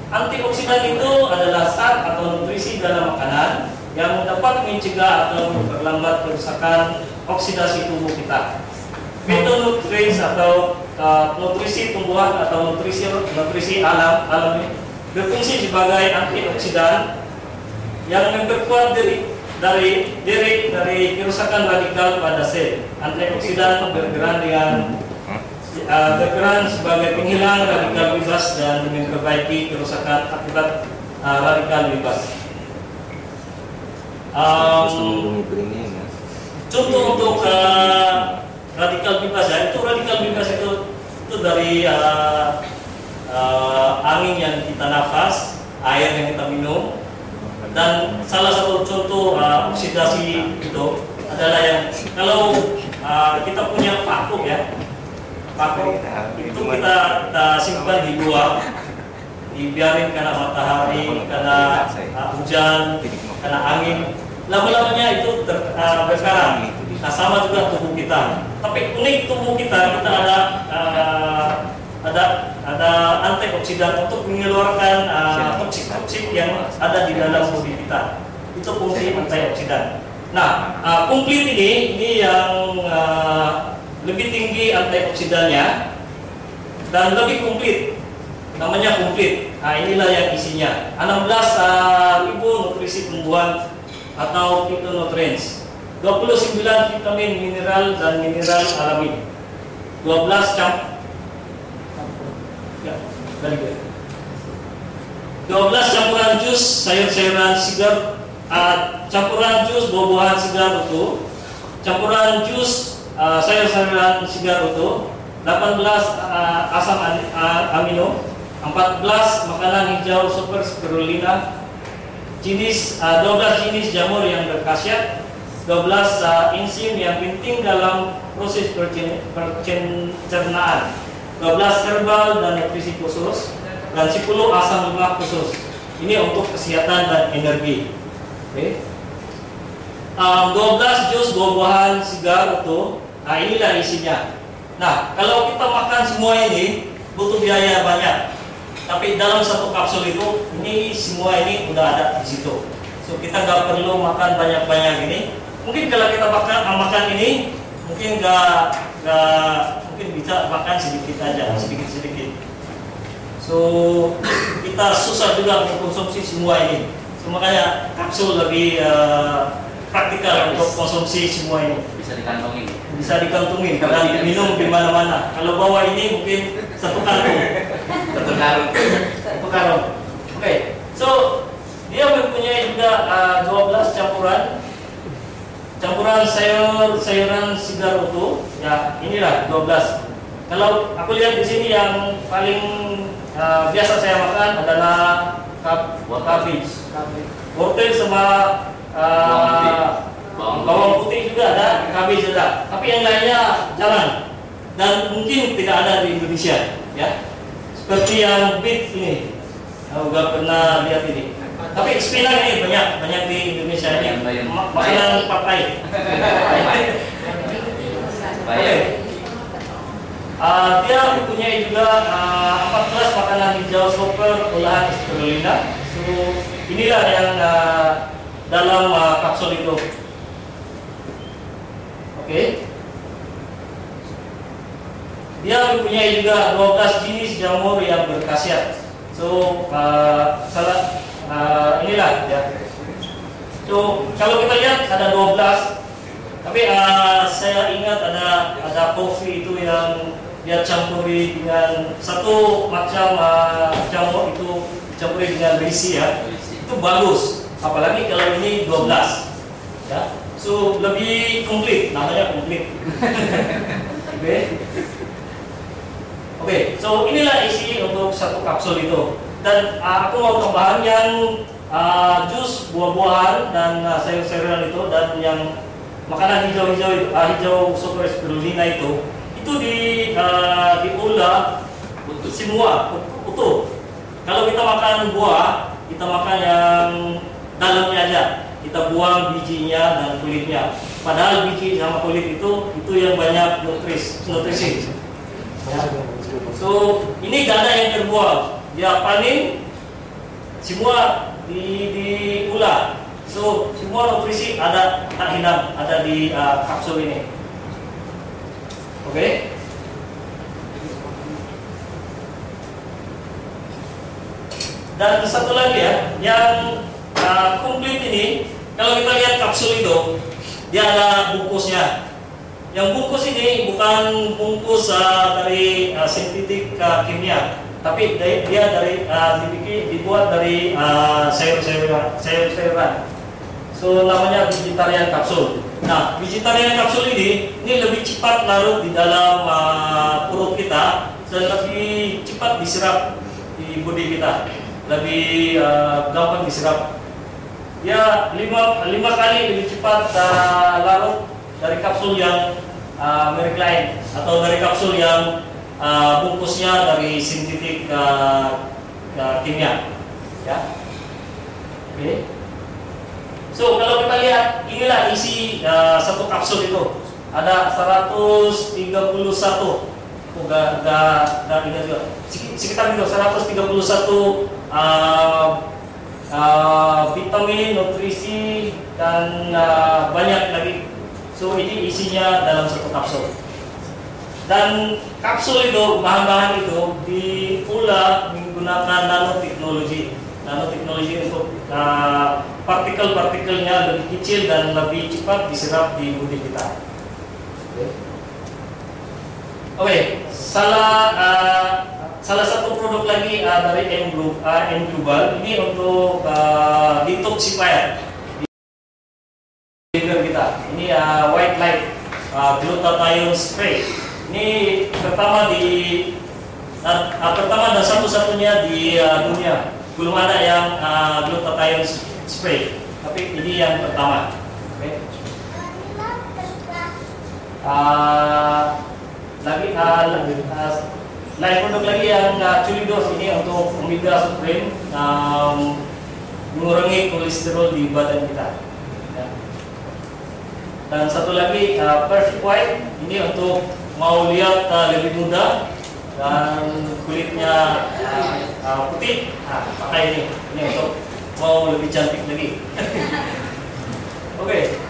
antioksidan itu adalah zat atau nutrisi dalam makanan yang dapat mencegah atau memperlambat kerusakan oksidasi tubuh kita. Phytonutrients atau nutrisi tumbuhan atau nutrisi alami berfungsi sebagai antioksidan yang memperkuat dari kerusakan radikal pada sel. Antioksidan berperan sebagai penghilang radikal bebas dan memperbaiki kerusakan akibat radikal bebas. Contoh untuk radikal bebas ya, itu radikal bebas itu dari angin yang kita nafas, air yang kita minum, dan salah satu contoh oksidasi itu adalah yang kalau kita punya vakum ya, vakum itu kita simpan di luar, dibiarin karena matahari, karena hujan, karena angin, lama-lamanya itu berkarang. Nah, sama juga tubuh kita. Tapi unik tubuh kita ada antioksidan untuk mengeluarkan toksik-toksik yang ada di dalam tubuh kita. Itu fungsi antioksidan. Nah, komplit ini yang lebih tinggi antioksidannya dan lebih komplit. Namanya komplit. Nah, inilah yang isinya. 16.000 nutrisi tumbuhan atau phytonutrients. 29 vitamin, mineral dan mineral alami. 12 campuran jus sayur-sayuran segar, campuran jus buah-buahan segar utuh, campuran jus sayur-sayuran segar utuh, 18 asam amino, 14 makanan hijau super spirulina, 12 jenis jamur yang berkhasiat, 12 enzim yang penting dalam proses pencernaan, 12 herbal dan nutrisi khusus, dan 10 asam lemak khusus. Ini untuk kesehatan dan energi. Okay. 12 jus buah-buahan segar utuh. Nah, inilah isinya. Nah, kalau kita makan semua ini butuh biaya banyak. Tapi dalam satu kapsul itu, ini semua ini udah ada di situ. So kita nggak perlu makan banyak-banyak ini. Mungkin kalau kita makan ini, mungkin mungkin bisa makan sedikit aja, sedikit-sedikit. So kita susah juga mengkonsumsi semua ini. So, makanya kapsul lebih praktikal untuk konsumsi semua ini. Bisa dikantongin. Bisa dikantongin dan diminum di mana-mana. Kalau bawa ini mungkin satu karung. Satu karung. Oke. So dia mempunyai juga 12 campuran sayuran segar utuh. Ya, inilah 12. Kalau aku lihat di sini yang paling biasa saya makan adalah cabbage, wortel sama bawang putih juga ada, cabbage juga. Tapi yang lainnya jarang dan mungkin tidak ada di Indonesia, ya. Seperti yang beet ini, aku nggak pernah lihat ini. Tapi spinach ini banyak di Indonesia ini. Makanan pakai. Baik. Dia mempunyai juga 14 makanan hijau super olahan spirulina. So inilah yang dalam kapsul itu. Oke. Dia mempunyai juga 12 jenis jamur yang berkhasiat. So inilah ya. So kalau kita lihat ada 12, tapi saya ingat ada kopi itu yang dia campuri dengan satu macam jamur itu campuri dengan berisi ya. Itu bagus. Apalagi kalau ini 12 ya. So lebih komplit, namanya komplit. Oke, so inilah isi untuk satu kapsul itu. Dan aku mau tambahan yang jus buah-buahan dan sayur-sayuran itu dan yang makanan hijau-hijau itu, hijau super spirulina itu diolah semua utuh. Kalau kita makan buah, kita makan yang dalamnya aja, kita buang bijinya dan kulitnya. Padahal biji sama kulit itu yang banyak nutrisi. Ya. So ini gak ada yang terbuang, dia panen semua diulah. So semua nutrisi ada tak hilang, ada di kapsul ini. Oke. Dan satu lagi ya, yang komplit ini, kalau kita lihat kapsul itu, dia ada bungkusnya. Yang bungkus ini bukan bungkus dari sintetik kimia, tapi dia dari dibuat dari sayur-sayuran. So namanya vegetarian kapsul. Nah, vegetarian kapsul ini lebih cepat larut di dalam perut kita dan lebih cepat diserap di budi kita, lebih gampang diserap. Ya, 5 kali lebih cepat larut dari kapsul yang merek lain atau dari kapsul yang bungkusnya dari sintetik kimia. Ya, oke. So kalau kita lihat, inilah isi satu kapsul itu. Ada 131, sekitar itu 131 vitamin, nutrisi, dan banyak lagi. So ini isinya dalam satu kapsul. Dan kapsul itu, bahan-bahan itu diolah menggunakan nanoteknologi. Nanoteknologi untuk partikel-partikelnya lebih kecil dan lebih cepat diserap di budi kita. Oke, salah satu produk lagi dari M Global ini untuk detoxifier di liver kita. Ini white light glutathione spray. Ini pertama dan satu-satunya di dunia. Belum ada yang glutathione spray, tapi ini yang pertama. Okay. Lain produk lagi yang Chulidos ini untuk omega supreme, mengurangi kolesterol di badan kita. Ya. Dan satu lagi Perfect White, ini untuk mau lihat lebih muda dan kulitnya putih, pakai ini untuk mau lebih cantik lagi. Oke.